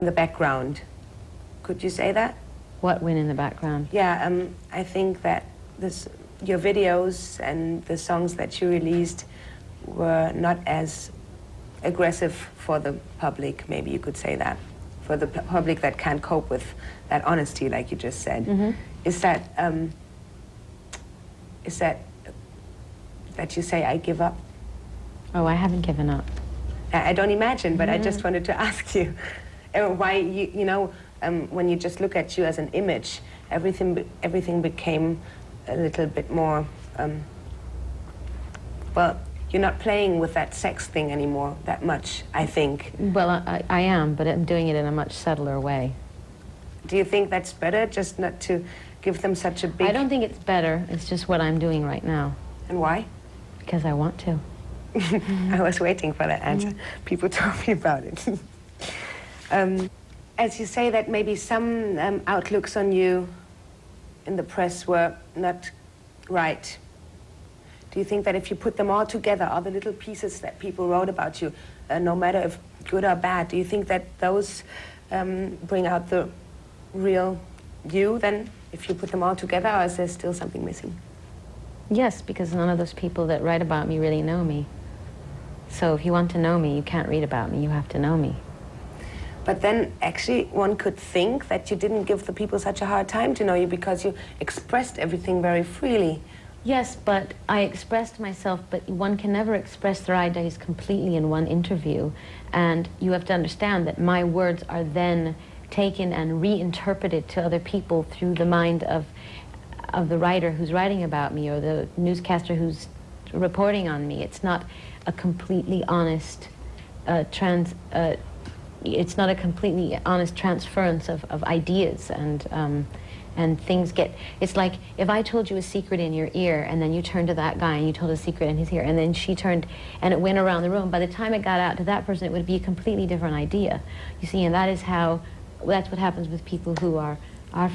in the background. Could you say that? What went in the background? Yeah, I think that your videos and the songs that you released were not as aggressive for the public, maybe you could say that, for the public that can't cope with that honesty, like you just said. Mm-hmm. Is that you say, I give up? Oh, I haven't given up. I don't imagine, but I just wanted to ask you why you know, when you just look at you as an image, everything became a little bit more, well, you're not playing with that sex thing anymore that much, I think. Well, I am, but I'm doing it in a much subtler way. Do you think that's better, just not to give them such a big... I don't think it's better, it's just what I'm doing right now. And why? Because I want to. I was waiting for that answer. People told me about it. As you say that maybe some outlooks on you in the press were not right, do you think that if you put them all together, all the little pieces that people wrote about you, no matter if good or bad, do you think that those bring out the real you then, if you put them all together, or is there still something missing? Yes, because none of those people that write about me really know me. So if you want to know me, you can't read about me, you have to know me. But then, actually, one could think that you didn't give the people such a hard time to know you because you expressed everything very freely. Yes, but I expressed myself, but one can never express their ideas completely in one interview. And you have to understand that my words are then taken and reinterpreted to other people through the mind of the writer who's writing about me or the newscaster who's reporting on me. It's not a completely honest it's not a completely honest transference of ideas, and things get, it's like if I told you a secret in your ear and then you turned to that guy and you told a secret in his ear and then she turned and it went around the room, by the time it got out to that person it would be a completely different idea. You see, and that's what happens with people who are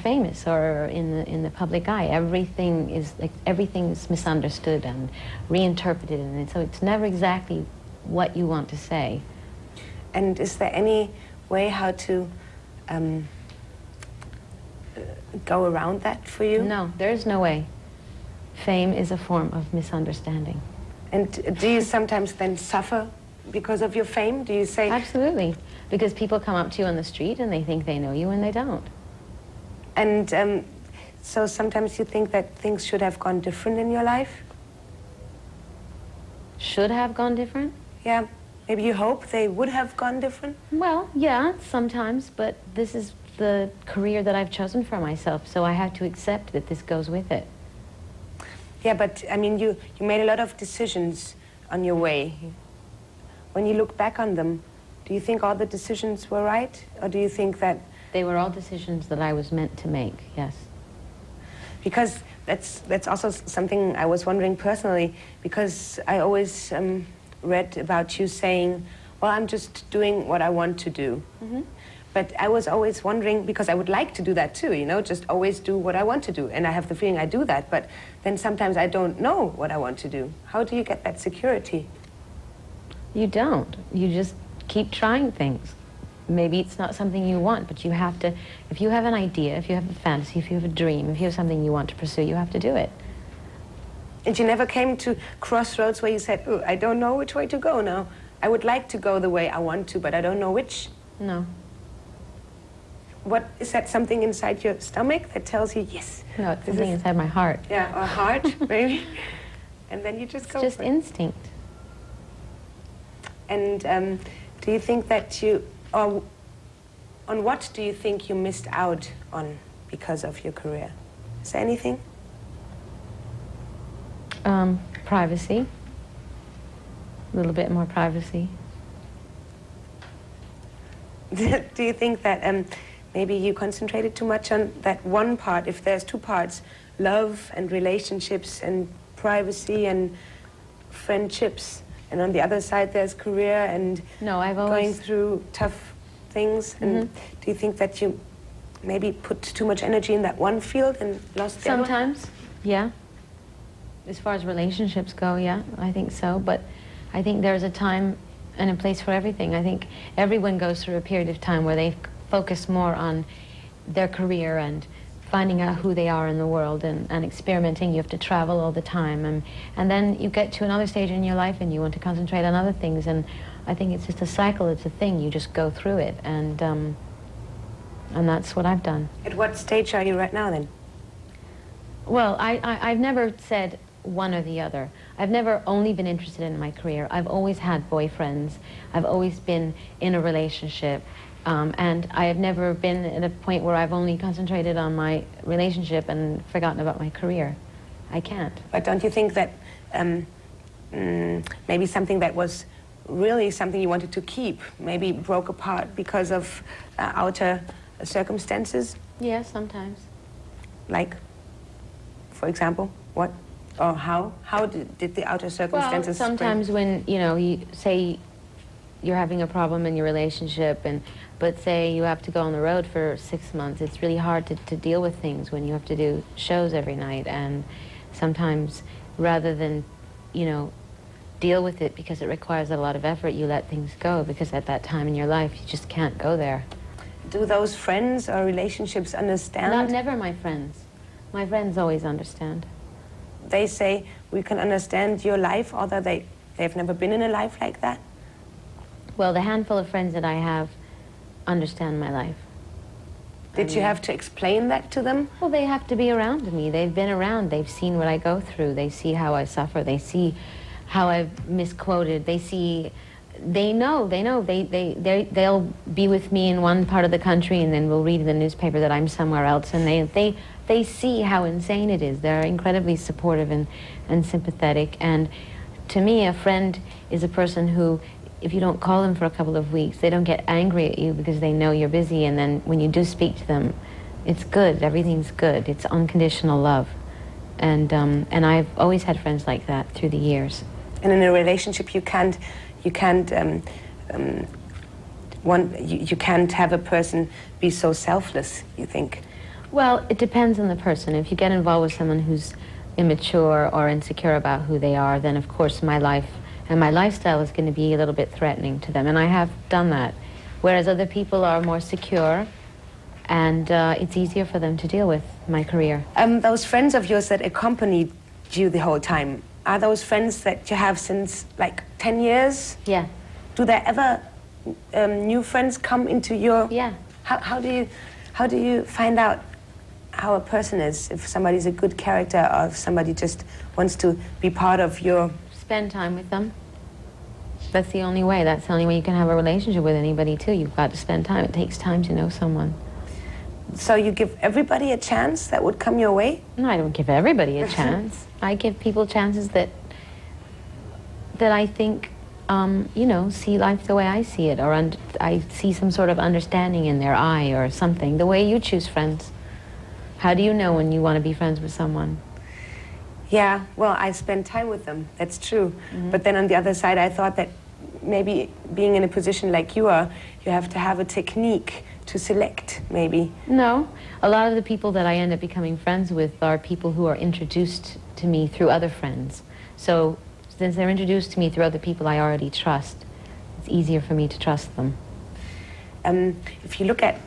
famous or in the public eye. Everything is misunderstood and reinterpreted, and so it's never exactly what you want to say. And is there any way how to go around that for you? No, there is no way. Fame is a form of misunderstanding. And do you sometimes then suffer because of your fame? Do you say... Absolutely, because people come up to you on the street and they think they know you and they don't. And so sometimes you think that things should have gone different in your life? Should have gone different? Yeah. Maybe you hope they would have gone different? Well, yeah, sometimes, but this is the career that I've chosen for myself, so I have to accept that this goes with it. Yeah, but, I mean, you made a lot of decisions on your way. When you look back on them, do you think all the decisions were right? Or do you think that... They were all decisions that I was meant to make, yes. Because that's also something I was wondering personally, because I always read about you saying, well, I'm just doing what I want to do. Mm-hmm. But I was always wondering, because I would like to do that too, you know, just always do what I want to do. And I have the feeling I do that, but then sometimes I don't know what I want to do. How do you get that security? You don't. You just keep trying things. Maybe it's not something you want, but you have to, if you have an idea, if you have a fantasy, if you have a dream, if you have something you want to pursue, you have to do it. And you never came to crossroads where you said, oh, I don't know which way to go now. I would like to go the way I want to, but I don't know which. No. What, is that something inside your stomach that tells you, yes? No, it's something inside my heart. Yeah, or heart, maybe. And then you just go It's just for it. instinct. And do you think that you, or on what do you think you missed out on because of your career? Is there anything? Privacy. A little bit more privacy. Do you think that maybe you concentrated too much on that one part, if there's two parts, love and relationships and privacy and friendships, and on the other side there's career and going through tough things, and do you think that you maybe put too much energy in that one field and lost the other one? Sometimes, yeah. As far as relationships go, yeah, I think so. But I think there's a time and a place for everything. I think everyone goes through a period of time where they focus more on their career and finding out who they are in the world and experimenting. You have to travel all the time, and then you get to another stage in your life and you want to concentrate on other things, and I think it's just a cycle, it's a thing, you just go through it, and that's what I've done. At what stage are you right now then? Well, I've never said one or the other. I've never only been interested in my career. I've always had boyfriends. I've always been in a relationship. And I have never been at a point where I've only concentrated on my relationship and forgotten about my career. I can't. But don't you think that maybe something that was really something you wanted to keep maybe broke apart because of outer circumstances? Yeah, sometimes. Like, for example, what or how? How did the outer circumstances? Well, sometimes when, you know, you say you're having a problem in your relationship, but say you have to go on the road for 6 months, it's really hard to deal with things when you have to do shows every night, and sometimes rather than, you know, deal with it because it requires a lot of effort, you let things go because at that time in your life you just can't go there. Do those friends or relationships understand? Never my friends. My friends always understand. They say, we can understand your life, although they've never been in a life like that? Well, the handful of friends that I have understand my life. Did you have to explain that to them? Well, they have to be around me. They've been around. They've seen what I go through. They see how I suffer. They see how I've misquoted. They know. They'll be with me in one part of the country, and then we'll read in the newspaper that I'm somewhere else, and they see how insane it is. They're incredibly supportive and sympathetic. And to me, a friend is a person who, if you don't call them for a couple of weeks, they don't get angry at you because they know you're busy, and then when you do speak to them, it's good. Everything's good. It's unconditional love. And I've always had friends like that through the years. And in a relationship, you can't have a person be so selfless, you think? Well, it depends on the person. If you get involved with someone who's immature or insecure about who they are, then of course my life and my lifestyle is going to be a little bit threatening to them, and I have done that. Whereas other people are more secure, and it's easier for them to deal with my career. Those friends of yours that accompanied you the whole time, are those friends that you have since like 10 years? Yeah. Do there ever new friends come into your... Yeah. How do you find out how a person is, if somebody's a good character or if somebody just wants to be part of your... Spend time with them. That's the only way. That's the only way you can have a relationship with anybody, too. You've got to spend time. It takes time to know someone. So you give everybody a chance that would come your way? No, I don't give everybody a chance. I give people chances that I think, you know, see life the way I see it, or I see some sort of understanding in their eye or something. The way you choose friends. How do you know when you want to be friends with someone? Yeah, well, I spend time with them, that's true. Mm-hmm. But then on the other side, I thought that maybe being in a position like you are, you have to have a technique to select, maybe. No. A lot of the people that I end up becoming friends with are people who are introduced to me through other friends. So since they're introduced to me through other people I already trust, it's easier for me to trust them. If you look at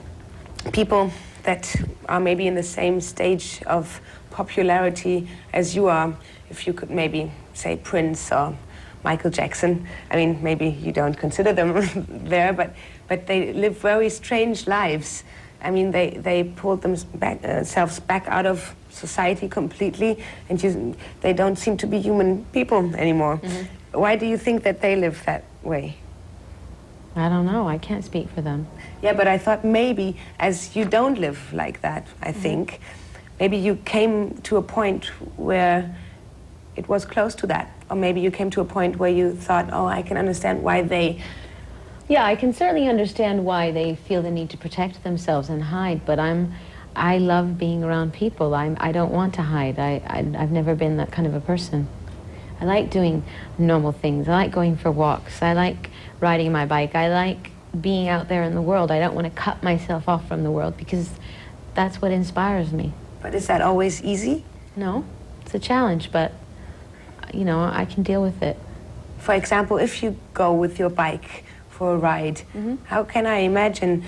people that are maybe in the same stage of popularity as you are, if you could maybe say Prince or Michael Jackson, I mean, maybe you don't consider them there, but they live very strange lives. I mean, they pulled themselves back out of society completely, and they don't seem to be human people anymore. Mm-hmm. Why do you think that they live that way? I don't know. I can't speak for them. Yeah, but I thought maybe, as you don't live like that, I think, maybe you came to a point where it was close to that. Or maybe you came to a point where you thought, oh, I can understand why they... Yeah, I can certainly understand why they feel the need to protect themselves and hide, but I love being around people. I don't want to hide. I've never been that kind of a person. I like doing normal things. I like going for walks. I like riding my bike. I like being out there in the world. I don't want to cut myself off from the world because that's what inspires me. But is that always easy? No, it's a challenge, but you know, I can deal with it. For example, if you go with your bike for a ride, how can I imagine